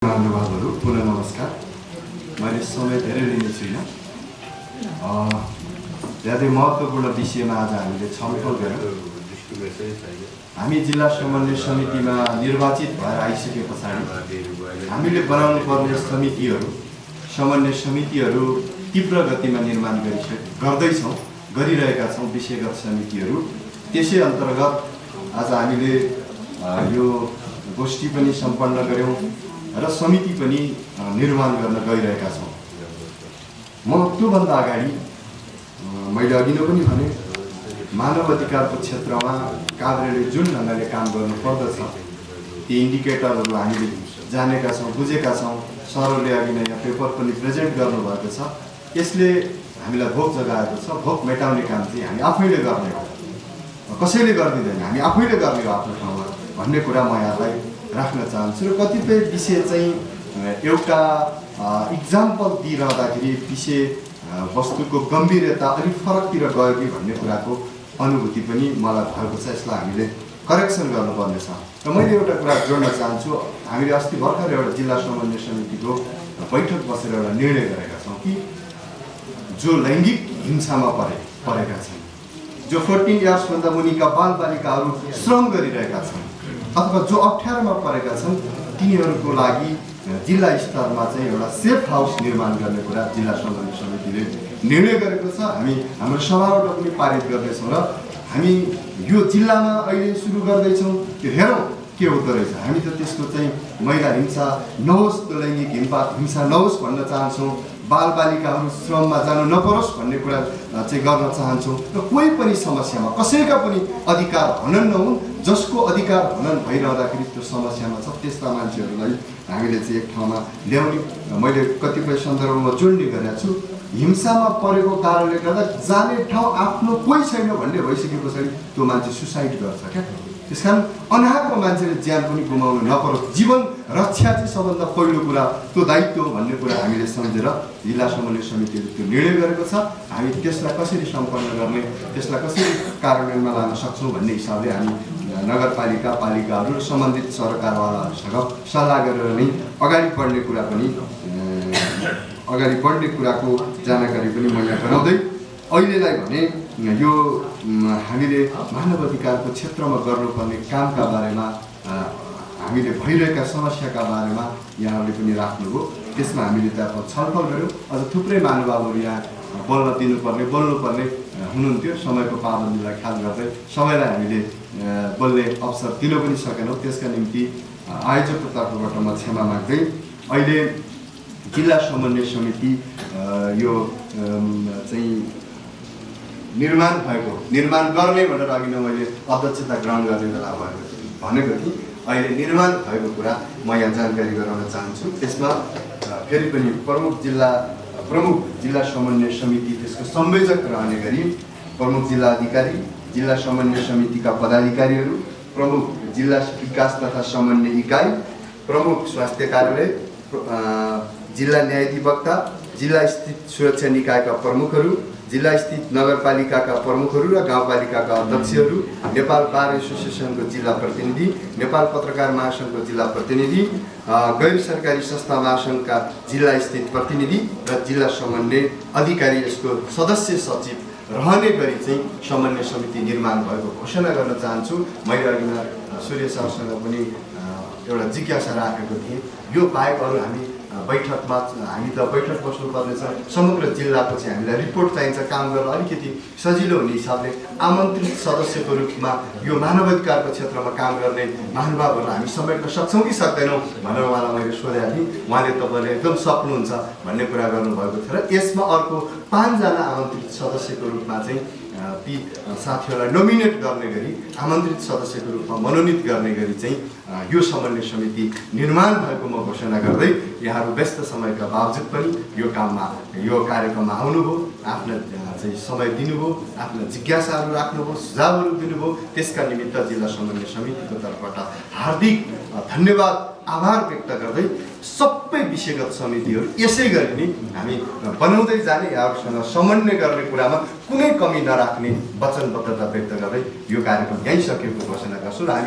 महानुभावहरू पुनः नमस्कार। मैले समय धेरै लिने छुइनँ। ज्यादै महत्त्वपूर्ण विषयमा आज हामीले छलफल गऱ्यौँ। हामी जिल्ला समन्वय समितिमा निर्वाचित भएर आइसके पछाडि हामीले बनाउनु पर्ने समन्वय समितिहरू तीव्र गतिमा निर्माण गर्दैछौँ, गरिरहेका छौँ विषयगत समितिहरू। त्यसै अन्तर्गत आज हामीले यो गोष्ठी पनि सम्पन्न गऱ्यौँ र समिति पनि निर्माण गर्न गइरहेका छौँ। म त्योभन्दा अगाडि मैले अघि नै पनि भने मानव अधिकारको क्षेत्रमा काभ्रेले जुन ढङ्गले काम गर्नुपर्दछ ती इन्डिकेटरहरू हामीले जानेका छौँ, बुझेका छौँ। सरले अघि नै यहाँ पेपर पनि प्रेजेन्ट गर्नुभएको छ। यसले हामीलाई भोक जगाएको छ। भोक मेटाउने काम चाहिँ हामी आफैले गर्ने हो, कसैले गरिदिँदैन, हामी आफैले गर्ने हो आफ्नो ठाउँमा भन्ने कुरा म यहाँलाई राख्न चाहन्छु। र कतिपय विषय चाहिँ एउटा इक्जाम्पल दिइरहँदाखेरि विषय वस्तुको गम्भीरता अलिक फरकतिर गयो कि भन्ने कुराको अनुभूति पनि मलाई भएको छ। यसलाई हामीले करेक्सन गर्नुपर्नेछ। र मैले एउटा कुरा जोड्न चाहन्छु। हामीले अस्ति भर्खर एउटा जिल्ला समन्वय समितिको बैठक बसेर एउटा निर्णय गरेका छौँ कि जो लैङ्गिक हिंसामा परेका छन्, जो 14 इयर्सभन्दा मुनिका बालबालिकाहरू श्रम गरिरहेका छन् अथवा जो अप्ठ्यारोमा परेका छन्, तिनीहरूको लागि जिल्ला स्तरमा चाहिँ एउटा सेफ हाउस निर्माण गर्ने कुरा जिल्ला समन्वय समितिले निर्णय गरेको छ। हामी हाम्रो सभाबाट पनि पारित गर्दैछौँ र हामी यो जिल्लामा अहिले सुरु गर्दैछौँ। त्यो हेरौँ के हुँदो रहेछ। हामी त त्यसको चाहिँ महिला हिंसा नहोस्, त्यो लैङ्गिक हिंसा नहोस् भन्न चाहन्छौँ। बालबालिकाहरू श्रममा जानु नपरोस् भन्ने कुरा चाहिँ गर्न चाहन्छौँ। र कोही पनि समस्यामा कसैका पनि अधिकार हनन नहुन्, जसको अधिकार हनन भइरहँदाखेरि त्यो समस्यामा छ त्यस्ता मान्छेहरूलाई हामीले चाहिँ एक ठाउँमा ल्याउने। मैले कतिपय सन्दर्भमा जोड्ने गरेको छु। हिंसामा परेको कारणले गर्दा जाने ठाउँ आफ्नो कोही छैन भन्ने भइसके पछाडि त्यो मान्छे सुसाइड गर्छ क्या। त्यस कारण अनाहकमा मान्छेले ज्यान पनि गुमाउनु नपरोस्, जीवन रक्षा चाहिँ सबभन्दा पहिलो कुरा, त्यो दायित्व हो भन्ने कुरा हामीले सम्झेर जिल्ला समन्वय समितिले त्यो निर्णय गरेको छ। हामी त्यसलाई कसरी सम्पन्न गर्ने, त्यसलाई कसरी कार्यान्वयनमा लान सक्छौँ भन्ने हिसाबले हामी नगरपालिका, पालिकाहरू र सम्बन्धित सरकारवालाहरूसँग सल्लाह गरेर नै अगाडि बढ्ने कुराको जानकारी पनि मैले गराउँदै अहिलेलाई भने यो हामीले मानव अधिकारको क्षेत्रमा गर्नुपर्ने कामका बारेमा, हामीले भइरहेका समस्याका बारेमा यहाँहरूले पनि राख्नुभयो। त्यसमा हामीले त छलफल गऱ्यौँ। अझ थुप्रै महानुभावहरू यहाँ बोल्नुपर्ने हुनुहुन्थ्यो। समयको पाबन्दीलाई ख्याल गर्दै सबैलाई हामीले बोल्ने अवसर दिन पनि सकेनौँ। त्यसका निम्ति आयोजकको तर्फबाट म क्षमा माग्दै अहिले जिल्ला समन्वय समिति यो चाहिँ निर्माण गर्ने भनेर अघि नै मैले अध्यक्षता ग्रहण गर्ने बेला भनेको थिएँ। अहिले निर्माण भएको कुरा म यहाँ जानकारी गराउन चाहन्छु। त्यसमा फेरि पनि प्रमुख जिल्ला समन्वय समिति, त्यसको संयोजक रहने गरी प्रमुख जिल्ला अधिकारी, जिल्ला समन्वय समितिका पदाधिकारीहरू, प्रमुख जिल्ला विकास तथा समन्वय इकाइ, प्रमुख स्वास्थ्य कार्यालय, जिल्ला न्यायाधिवक्ता, जिल्ला स्थित सुरक्षा निकायका प्रमुखहरू, जिल्ला स्थित नगरपालिकाका प्रमुखहरू र गाउँपालिकाका अध्यक्षहरू, नेपाल बार एसोसिएसनको जिल्ला प्रतिनिधि, नेपाल पत्रकार महासङ्घको जिल्ला प्रतिनिधि, गैर सरकारी संस्था महासङ्घका जिल्ला स्थित प्रतिनिधि र जिल्ला समन्वय अधिकारी, यसको सदस्य सचिव रहने गरी चाहिँ समन्वय समिति निर्माण भएको घोषणा गर्न चाहन्छु। मैले अघि सूर्य सरसँग पनि एउटा जिज्ञासा राखेको थिएँ। यो बाहेक अरू हामी बैठकमा हामी त बैठक बस्नुपर्नेछ। समग्र जिल्लाको चाहिँ हामीलाई रिपोर्ट चाहिन्छ काम गर्न अलिकति सजिलो हुने हिसाबले आमन्त्रित सदस्यको रूपमा यो मानवाधिकारको क्षेत्रमा काम गर्ने महानुभावहरूलाई हामी समेट्न सक्छौँ कि सक्दैनौँ भनेर उहाँलाई मैले सोधेको थिएँ। उहाँले तपाईँले एकदम सक्नुहुन्छ भन्ने कुरा गर्नुभएको थियो। र यसमा अर्को 5 जना आमन्त्रित सदस्यको रूपमा चाहिँ ती साथीहरूलाई नोमिनेट गर्ने गरी, आमन्त्रित सदस्यको रूपमा मनोनित गर्ने गरी चाहिँ यो समन्वय समिति निर्माण भएको म घोषणा गर्दै यहाँहरू व्यस्त समयका बावजुद पनि यो कार्यक्रममा आउनुभयो, आफ्ना चाहिँ समय दिनुभयो, आफ्ना जिज्ञासाहरू राख्नुभयो, सुझावहरू दिनुभयो। त्यसका निमित्त जिल्ला समन्वय समितिको तर्फबाट हार्दिक धन्यवाद, आभार व्यक्त गर्दै सबै विषयगत समितिहरू यसै गरी नै हामी बनाउँदै जाने, यहाँहरूसँग समन्वय गर्ने कुरामा कुनै कमी नराख्ने वचनबद्धता व्यक्त गर्दै यो कार्यक्रम यहीँ सकेको घोषणा गर्छु। र